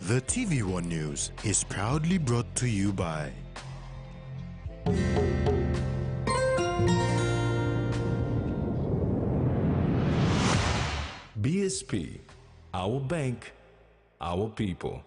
The TVWAN News is proudly brought to you by BSP, our bank, our people.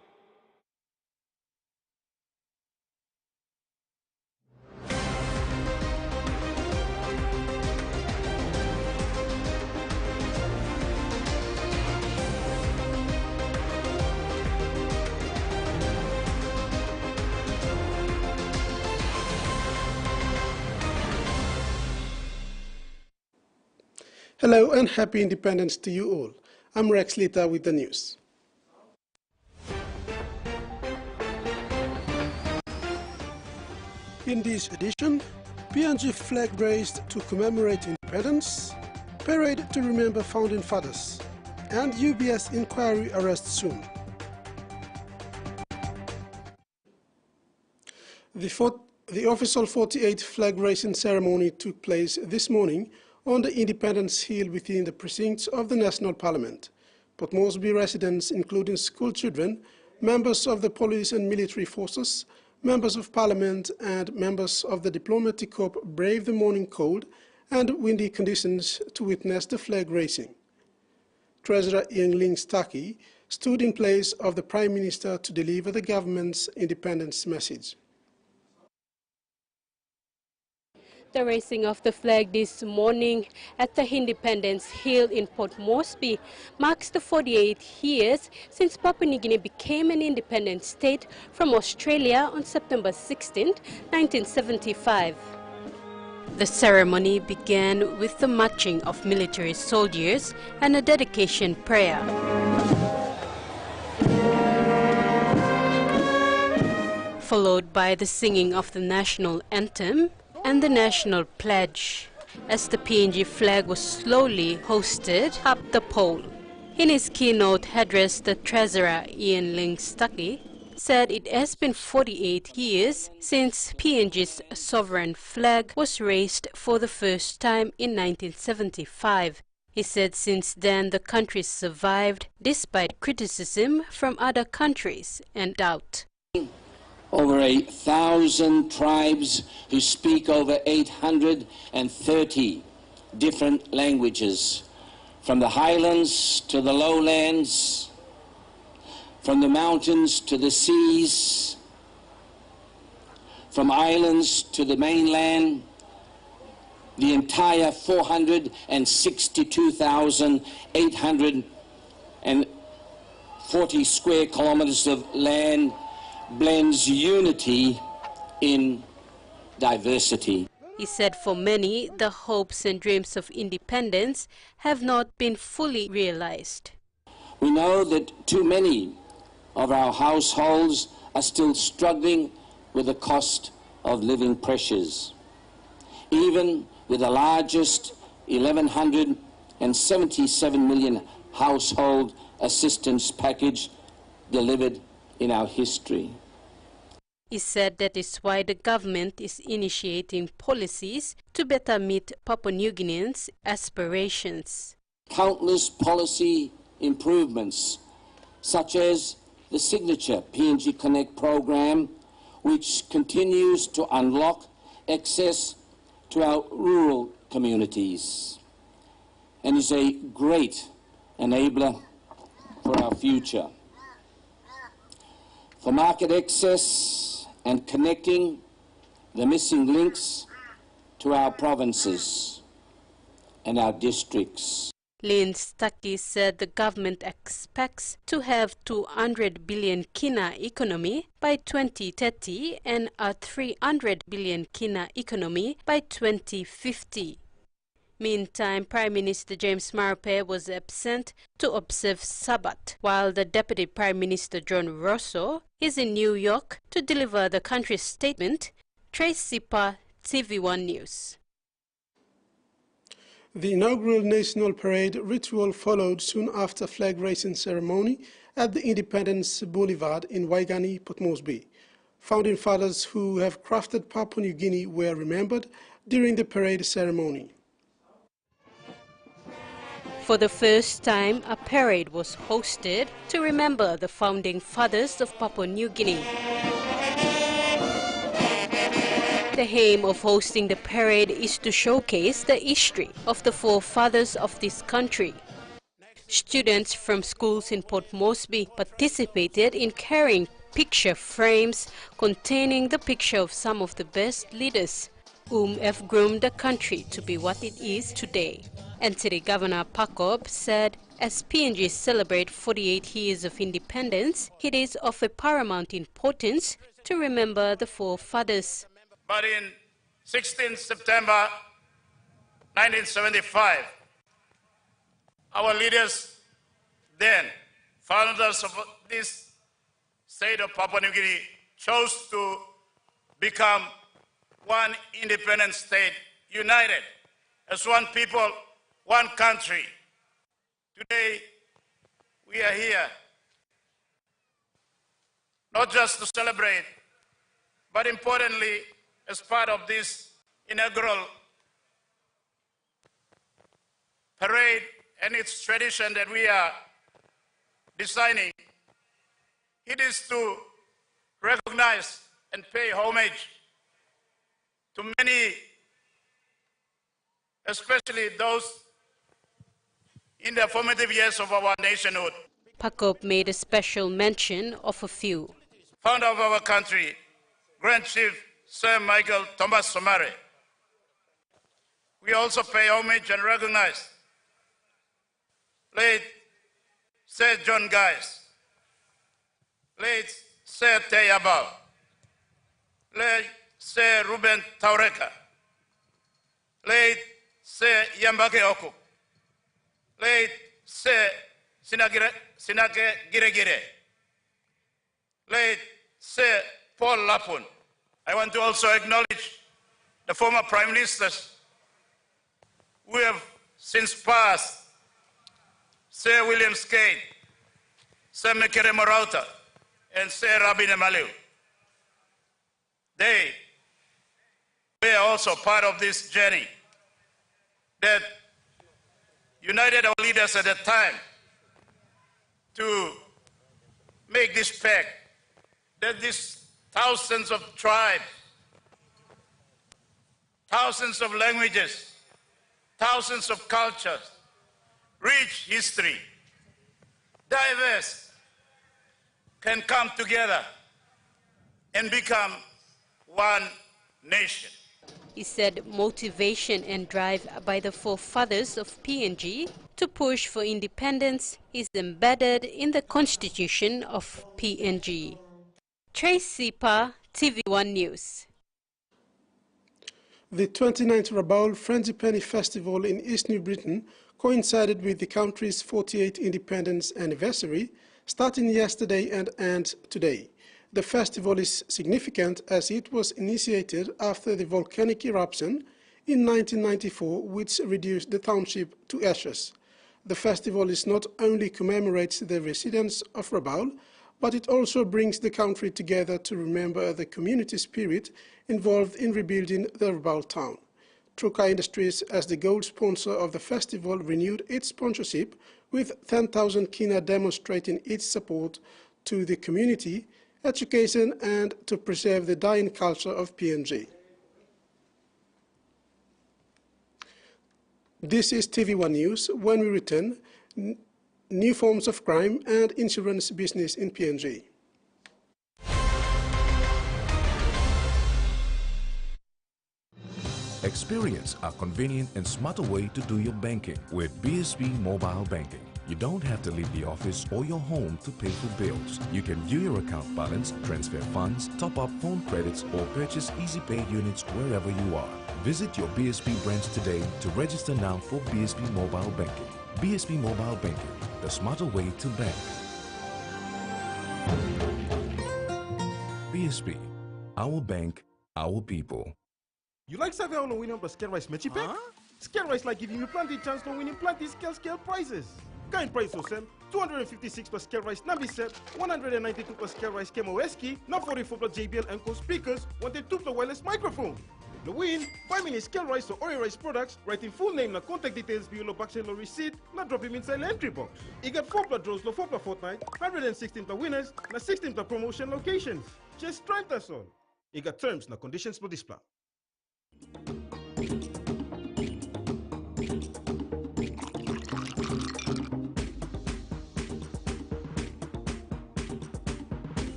Hello and happy independence to you all. I'm Rex Lita with the news. In this edition, PNG flag raised to commemorate independence, parade to remember founding fathers, and UBS inquiry arrest soon. The official 48th flag raising ceremony took place this morning on the Independence Hill within the precincts of the National Parliament. Port Moresby residents, including school children, members of the police and military forces, members of Parliament and members of the diplomatic corps braved the morning cold and windy conditions to witness the flag raising. Treasurer Ian Stucky stood in place of the Prime Minister to deliver the government's independence message. The raising of the flag this morning at the Independence Hill in Port Moresby marks the 48 years since Papua New Guinea became an independent state from Australia on September 16, 1975. The ceremony began with the marching of military soldiers and a dedication prayer. Followed by the singing of the national anthem and the national pledge, as the PNG flag was slowly hoisted up the pole. In his keynote address, the Treasurer Ian Stucky said it has been 48 years since PNG's sovereign flag was raised for the first time in 1975. He said since then the country survived despite criticism from other countries and doubt. Over 1,000 tribes who speak over 830 different languages, from the highlands to the lowlands, from the mountains to the seas, from islands to the mainland, the entire 462,840 square kilometers of land blends unity in diversity. He said for many, the hopes and dreams of independence have not been fully realized. We know that too many of our households are still struggling with the cost of living pressures. Even with the largest 1,177 million household assistance package delivered in our history. He said that is why the government is initiating policies to better meet Papua New Guineans' aspirations. Countless policy improvements, such as the signature PNG Connect program, which continues to unlock access to our rural communities and is a great enabler for our future. For market access and connecting the missing links to our provinces and our districts. Stucky said the government expects to have 200 billion kina economy by 2030 and a 300 billion kina economy by 2050. Meantime, Prime Minister James Marape was absent to observe Sabbath, while the Deputy Prime Minister John Rosso is in New York to deliver the country's statement. Tracy Pa, TVWAN News. The inaugural National Parade ritual followed soon after flag-raising ceremony at the Independence Boulevard in Waigani, Port Moresby. Founding fathers who have crafted Papua New Guinea were remembered during the parade ceremony. For the first time, a parade was hosted to remember the founding fathers of Papua New Guinea. The aim of hosting the parade is to showcase the history of the forefathers of this country. Students from schools in Port Moresby participated in carrying picture frames containing the picture of some of the best leaders whom have groomed the country to be what it is today. NTD Governor Pakob said, as PNG celebrate 48 years of independence, it is of a paramount importance to remember the forefathers. But in 16 September 1975, our leaders then, founders of this state of Papua New Guinea, chose to become one independent state, united as one people, one country. Today, we are here not just to celebrate, but importantly, as part of this inaugural parade and its tradition that we are designing, it is to recognize and pay homage to many, especially those in the formative years of our nationhood. Pakob made a special mention of a few. Founder of our country, Grand Chief Sir Michael Thomas Somare. We also pay homage and recognize late Sir John Guys, late Sir Teyabao, late Sir Ruben Taureka, late Sir Yambake Oku, late Sir Sinake Giregire, late Sir Paul Lapun. I want to also acknowledge the former Prime Ministers who have since passed, Sir William Skate, Sir Mekere Morauta, and Sir Rabine Maliu. They were also part of this journey that united our leaders at that time to make this pact that these thousands of tribes, thousands of languages, thousands of cultures, rich history, diverse, can come together and become one nation. He said motivation and drive by the forefathers of PNG to push for independence is embedded in the constitution of PNG. Tracy Pa, TV1 News. The 29th Rabaul Frangipani Festival in East New Britain coincided with the country's 48th independence anniversary, starting yesterday and ends today. The festival is significant as it was initiated after the volcanic eruption in 1994, which reduced the township to ashes. The festival is not only commemorates the residents of Rabaul, but it also brings the country together to remember the community spirit involved in rebuilding the Rabaul town. Truka Industries, as the gold sponsor of the festival, renewed its sponsorship with 10,000 kina demonstrating its support to the community, education and to preserve the dying culture of PNG. This is TV1 News. When we return, new forms of crime and insurance business in PNG. Experience a convenient and smarter way to do your banking with BSB Mobile Banking. You don't have to leave the office or your home to pay for bills. You can view your account balance, transfer funds, top up phone credits, or purchase Easy Pay units wherever you are. Visit your BSB branch today to register now for BSB Mobile Banking. BSB Mobile Banking, the smarter way to bank. BSB, our bank, our people. You like saving on winning plus scale rice matchy pack? Scale rice like giving you plenty chance to winning plenty scale prizes. Kind price so same 256 plus scale rice Nabi set, 192 plus scale rice Kemo Eski, not 44 plus JBL and Co speakers, 102 plus wireless microphone. No win, buy mini scale rice or oil rice products, writing full name and contact details below backside or receipt, not drop him inside the entry box. You get 4 draws, 4 fortnight, 116 winners, and 16 promotion locations. Just try that's all. You got terms and conditions for this plan.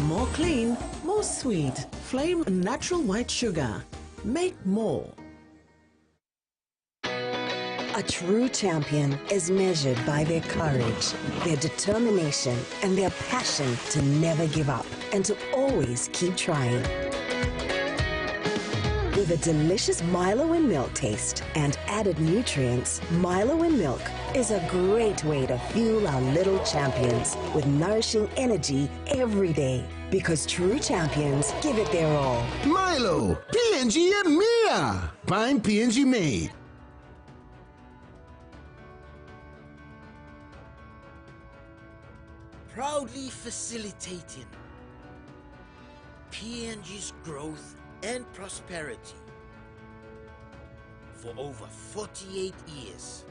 More clean, more sweet. Flame natural white sugar. Make more. A true champion is measured by their courage, their determination, and their passion to never give up and to always keep trying. With a delicious Milo in milk taste and added nutrients, Milo in milk is a great way to fuel our little champions with nourishing energy every day. Because true champions give it their all. Milo, PNG e Mia. Fine PNG made. Proudly facilitating PNG's growth and prosperity for over 48 years.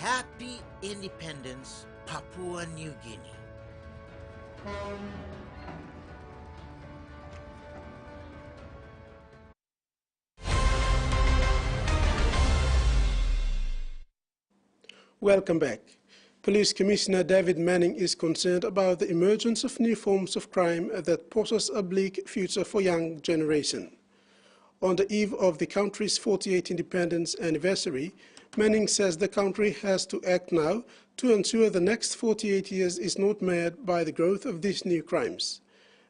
Happy Independence, Papua New Guinea. Welcome back. Police Commissioner David Manning is concerned about the emergence of new forms of crime that poses a bleak future for young generation. On the eve of the country's 48th independence anniversary, Manning says the country has to act now to ensure the next 48 years is not marred by the growth of these new crimes.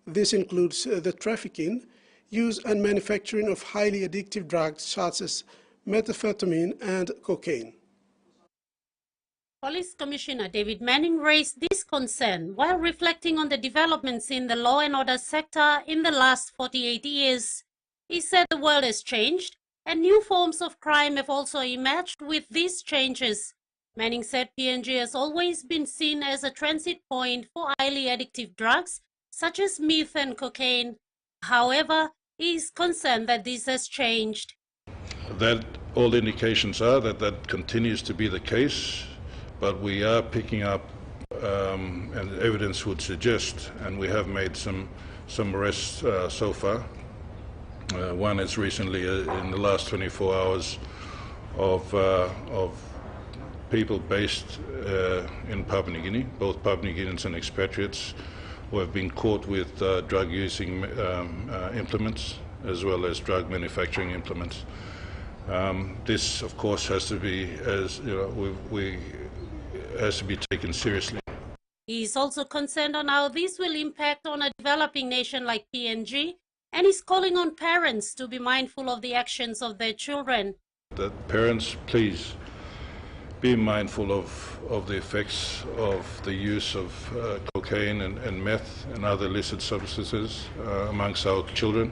This includes the trafficking, use and manufacturing of highly addictive drugs such as methamphetamine and cocaine. Police Commissioner David Manning raised this concern while reflecting on the developments in the law and order sector in the last 48 years. He said the world has changed and new forms of crime have also emerged with these changes. Manning said PNG has always been seen as a transit point for highly addictive drugs such as meth and cocaine. However, he is concerned that this has changed. That all indications are that that continues to be the case. But we are picking up, and evidence would suggest, and we have made some arrests so far. One is recently, in the last 24 hours, of people based in Papua New Guinea, both Papua New Guineans and expatriates, who have been caught with drug-using implements as well as drug manufacturing implements. This, of course, has to be, as you know, has to be taken seriously. He is also concerned on how this will impact on a developing nation like PNG, and is calling on parents to be mindful of the actions of their children. That parents, please be mindful of the effects of the use of cocaine and meth and other illicit substances amongst our children.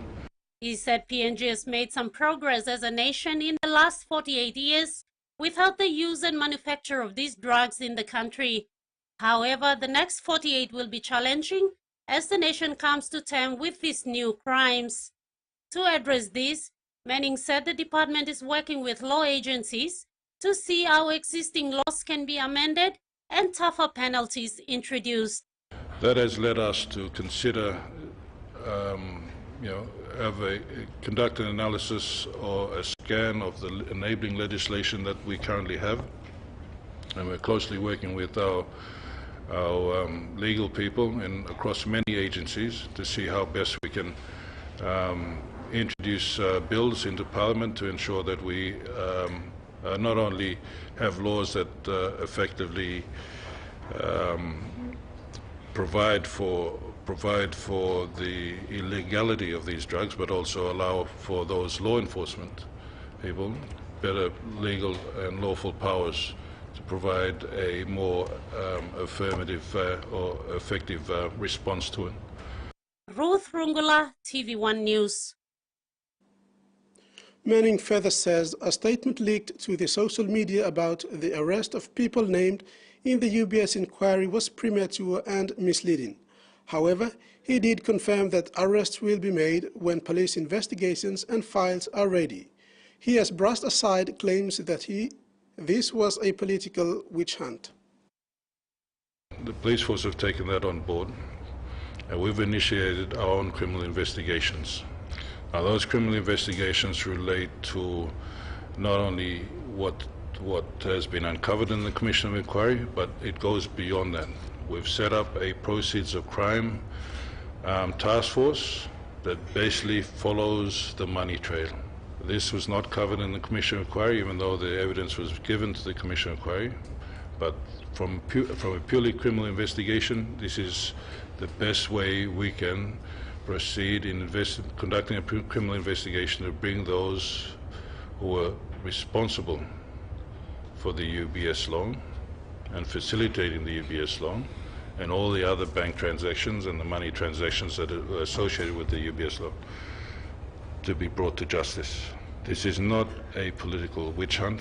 He said PNG has made some progress as a nation in the last 48 years without the use and manufacture of these drugs in the country. However, the next 48 will be challenging as the nation comes to terms with these new crimes. To address this, Manning said the department is working with law agencies to see how existing laws can be amended and tougher penalties introduced. That has led us to consider conduct an analysis or a scan of the enabling legislation that we currently have, and we're closely working with our legal people and across many agencies to see how best we can introduce bills into Parliament to ensure that we not only have laws that effectively provide for the illegality of these drugs, but also allow for those law enforcement people better legal and lawful powers to provide a more affirmative or effective response to it. Ruth Rungula, TVWAN News. Manning further says a statement leaked to the social media about the arrest of people named in the UBS inquiry was premature and misleading. However, he did confirm that arrests will be made when police investigations and files are ready. He has brushed aside claims that this was a political witch hunt. The police force have taken that on board, and we've initiated our own criminal investigations. Now, those criminal investigations relate to not only what has been uncovered in the Commission of Inquiry, but it goes beyond that. We've set up a proceeds of crime task force that basically follows the money trail. This was not covered in the Commission of Inquiry, even though the evidence was given to the Commission of Inquiry. But from a purely criminal investigation, this is the best way we can proceed in conducting a criminal investigation to bring those who were responsible for the UBS loan and facilitating the UBS loan and all the other bank transactions and the money transactions that are associated with the UBS loan to be brought to justice. This is not a political witch hunt.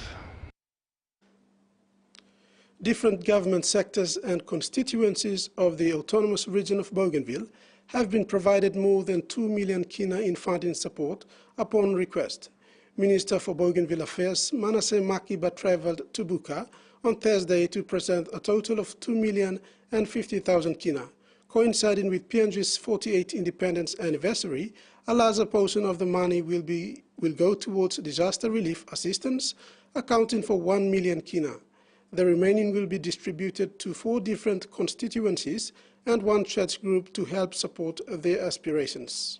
Different government sectors and constituencies of the autonomous region of Bougainville have been provided more than 2 million kina in funding support upon request. Minister for Bougainville Affairs Manasseh Makiba travelled to Buka on Thursday to present a total of 2,050,000 kina. Coinciding with PNG's 48th independence anniversary, a larger portion of the money will go towards disaster relief assistance, accounting for 1 million kina. The remaining will be distributed to 4 different constituencies and 1 church group to help support their aspirations.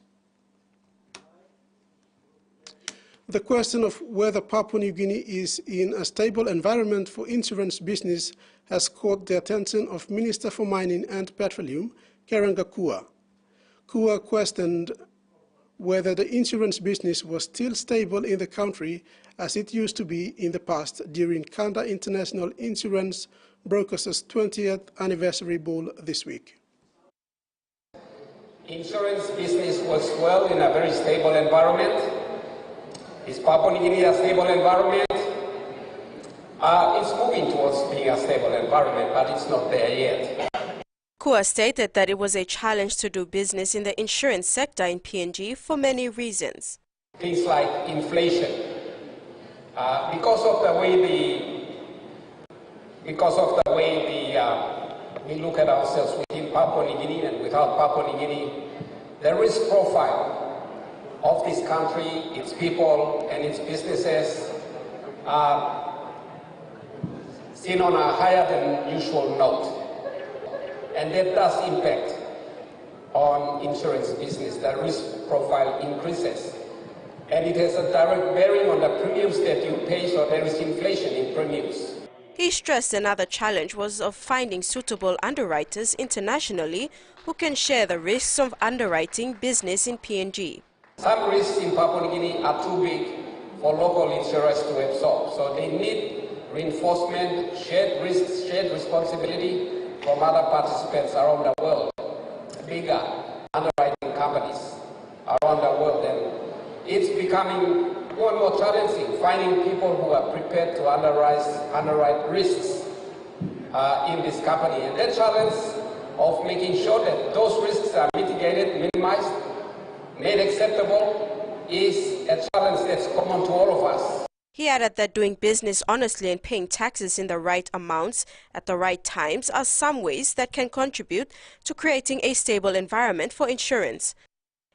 The question of whether Papua New Guinea is in a stable environment for insurance business has caught the attention of Minister for Mining and Petroleum, Keranga Kua. Kua questioned whether the insurance business was still stable in the country as it used to be in the past during Kanda International Insurance Brokers' 20th anniversary ball this week. Insurance business was well in a very stable environment. Is Papua New Guinea a stable environment? It's moving towards being a stable environment, but it's not there yet. Kua stated that it was a challenge to do business in the insurance sector in PNG for many reasons. Things like inflation. Because of the way we look at ourselves within Papua New Guinea and without Papua New Guinea, the risk profile of this country, its people and its businesses are seen on a higher than usual note. And that does impact on insurance business. The risk profile increases. And it has a direct bearing on the premiums that you pay, so there is inflation in premiums. He stressed another challenge was of finding suitable underwriters internationally who can share the risks of underwriting business in PNG. Some risks in Papua New Guinea are too big for local insurers to absorb, so they need reinforcement, shared risks, shared responsibility from other participants around the world, bigger underwriting companies around the world. And it's becoming more and more challenging, finding people who are prepared to underwrite risks in this company. And that challenge of making sure that those risks are mitigated, minimized, made acceptable is a challenge that's common to all of us. He added that doing business honestly and paying taxes in the right amounts at the right times are some ways that can contribute to creating a stable environment for insurance.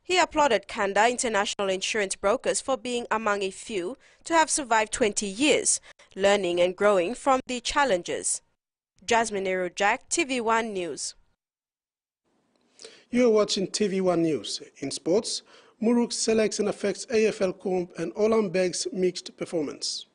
He applauded Kanda International Insurance Brokers for being among a few to have survived 20 years, learning and growing from the challenges. Jasmine Erojak, TVWAN News. You are watching TVWAN News. In sports, Muruk selects and affects AFL Comp and Olam Beg's mixed performance.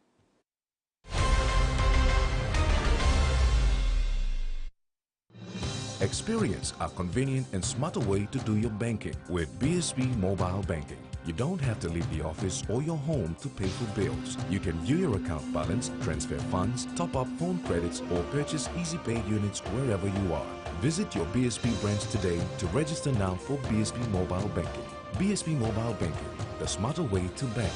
Experience a convenient and smarter way to do your banking with BSB Mobile Banking. You don't have to leave the office or your home to pay for bills. You can view your account balance, transfer funds, top up phone credits, or purchase Easy Pay units wherever you are. Visit your BSB branch today to register now for BSB Mobile Banking. BSB Mobile Banking, the smarter way to bank.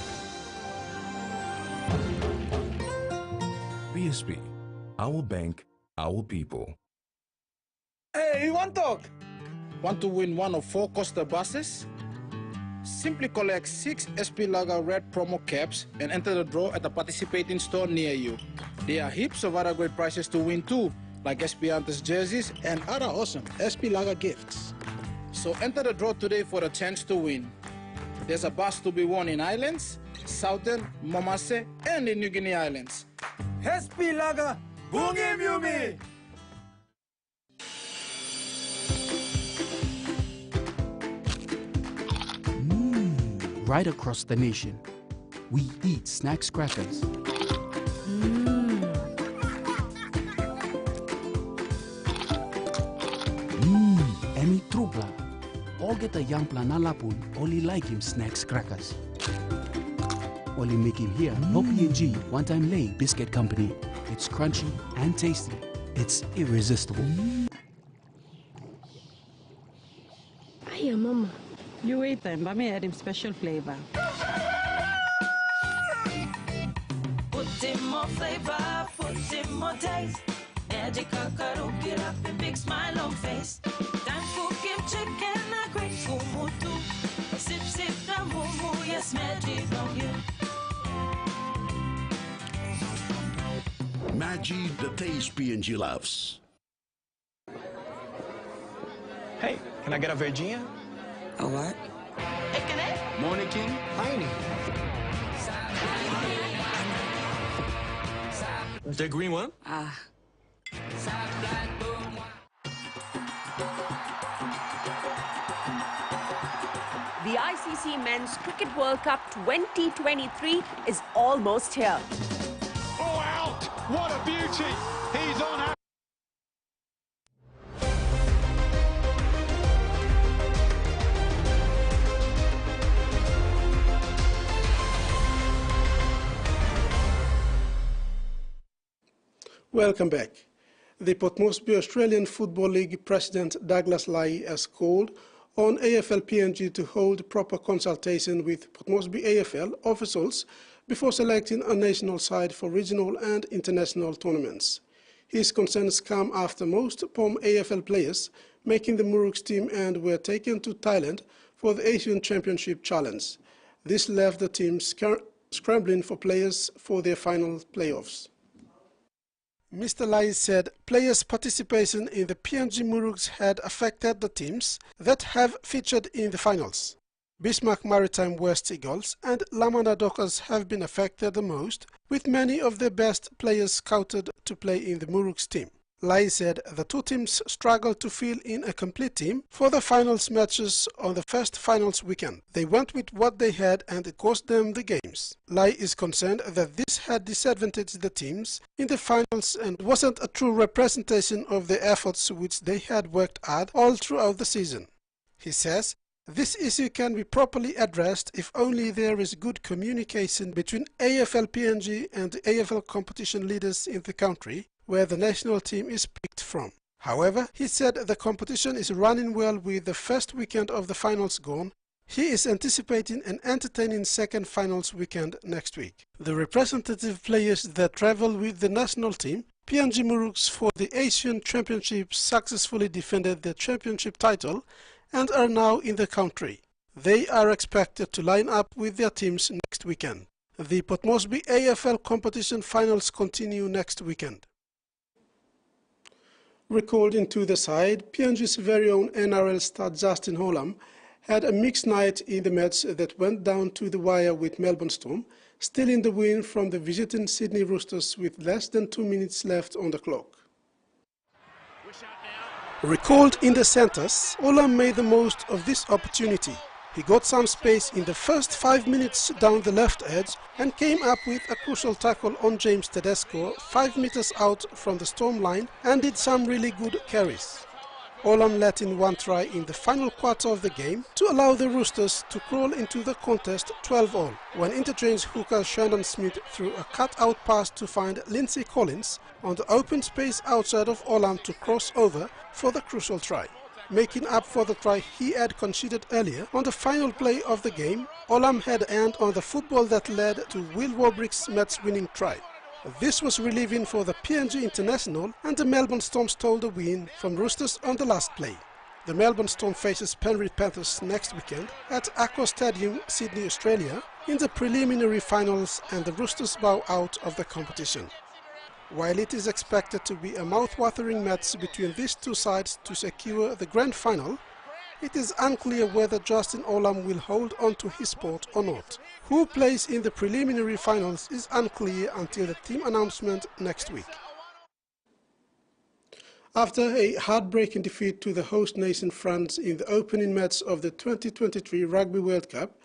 BSB, our bank, our people. Hey, you want to talk? Want to win one of 4 Costa buses? Simply collect 6 SP Lager Red promo caps and enter the draw at a participating store near you. There are heaps of other great prizes to win too, like SP Hunters jerseys and other awesome SP Lager gifts. So enter the draw today for a chance to win. There's a bus to be won in Islands, Southern, Momase, and the New Guinea Islands. SP Lager, Bungi Mumi! Right across the nation, we eat snacks crackers. Emi trupla. All get a young planalapun, only like him snacks crackers. Only make him here, no PNG, one-time lay biscuit company. It's crunchy and tasty. It's irresistible. Hiya, Mama. You wait then, but me add him special flavor. Put in more flavor, put in more taste. Magic kakaru, get up a big smile on face. Time for kim chicken, a great kumutu. Sip, sip, the mumu, yes, magic on you. Maggi, the taste PNG loves. Hey, can I get a Virginia? A what? Morning King, Heine. The green one? Ah. The ICC Men's Cricket World Cup 2023 is almost here. Oh, out! What a beauty! He's on. Welcome back. The Port Moresby Australian Football League President Douglas Lai has called on AFL PNG to hold proper consultation with Port Moresby AFL officials before selecting a national side for regional and international tournaments. His concerns come after most POM AFL players making the Muruks team and were taken to Thailand for the Asian Championship Challenge. This left the team scrambling for players for their final playoffs. Mr. Lai said players' participation in the PNG Muruks had affected the teams that have featured in the finals. Bismarck Maritime West Eagles and Lamanda Dockers have been affected the most, with many of their best players scouted to play in the Muruks team. Lai said the two teams struggled to fill in a complete team for the finals matches on the first finals weekend. They went with what they had and it cost them the games. Lai is concerned that this had disadvantaged the teams in the finals and wasn't a true representation of the efforts which they had worked hard all throughout the season. He says, this issue can be properly addressed if only there is good communication between AFL PNG and the AFL competition leaders in the country, where the national team is picked from. However, he said the competition is running well with the first weekend of the finals gone. He is anticipating an entertaining second finals weekend next week. The representative players that travel with the national team, PNG Muruks, for the Asian Championship successfully defended the championship title and are now in the country. They are expected to line up with their teams next weekend. The Port Moresby AFL competition finals continue next weekend. Recalled into the side, PNG's very own NRL star Justin Hollam had a mixed night in the match that went down to the wire with Melbourne Storm, stealing the win from the visiting Sydney Roosters with less than 2 minutes left on the clock. Recalled in the centres, Hollam made the most of this opportunity. He got some space in the first 5 minutes down the left edge and came up with a crucial tackle on James Tedesco 5 meters out from the Storm line and did some really good carries. Hollam let in one try in the final quarter of the game to allow the Roosters to crawl into the contest 12-all, when interchange hooker Shandon Smith threw a cut-out pass to find Lindsay Collins on the open space outside of Hollam to cross over for the crucial try. Making up for the try he had conceded earlier, on the final play of the game, Hollam had a hand on the football that led to Will Warbrick's match-winning try. This was relieving for the PNG International, and the Melbourne Storm stole the win from Roosters on the last play. The Melbourne Storm faces Penrith Panthers next weekend at Aqua Stadium, Sydney, Australia, in the preliminary finals, and the Roosters bow out of the competition. While it is expected to be a mouth-watering match between these two sides to secure the grand final, it is unclear whether Justin Olam will hold on to his spot or not. Who plays in the preliminary finals is unclear until the team announcement next week. After a heartbreaking defeat to the host nation France in the opening match of the 2023 Rugby World Cup,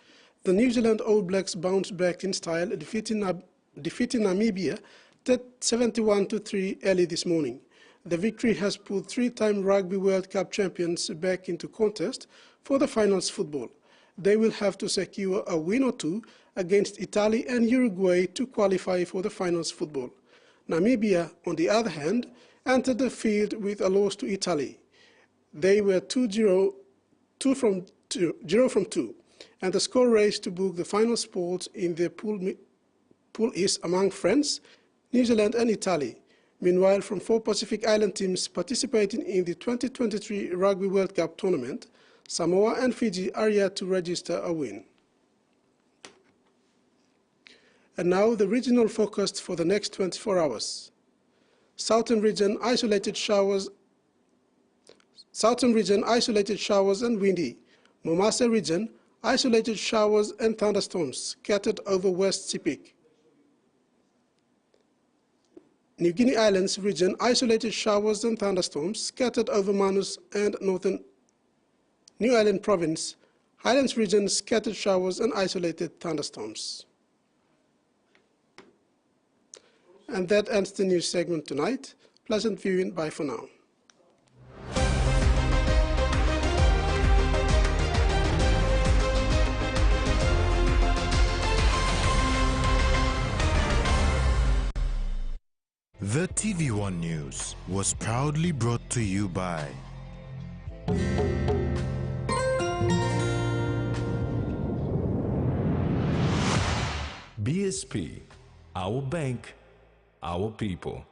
the New Zealand All Blacks bounced back in style, defeating Namibia 71-3 early this morning. The victory has put three-time Rugby World Cup champions back into contest for the finals football. They will have to secure a win or two against Italy and Uruguay to qualify for the finals football. Namibia, on the other hand, entered the field with a loss to Italy. They were 0 from 2, and the score race to book the final spot in the pool is among France, New Zealand and Italy. Meanwhile, from 4 Pacific Island teams participating in the 2023 Rugby World Cup tournament, Samoa and Fiji are yet to register a win. And now the regional forecast for the next 24 hours. Southern region isolated showers and windy. Momasa region isolated showers and thunderstorms scattered over West Sepik. New Guinea Islands region isolated showers and thunderstorms scattered over Manus and northern New Ireland province. Highlands region scattered showers and isolated thunderstorms. And that ends the news segment tonight. Pleasant viewing. Bye for now. The TVWAN News was proudly brought to you by BSP, our bank, our people.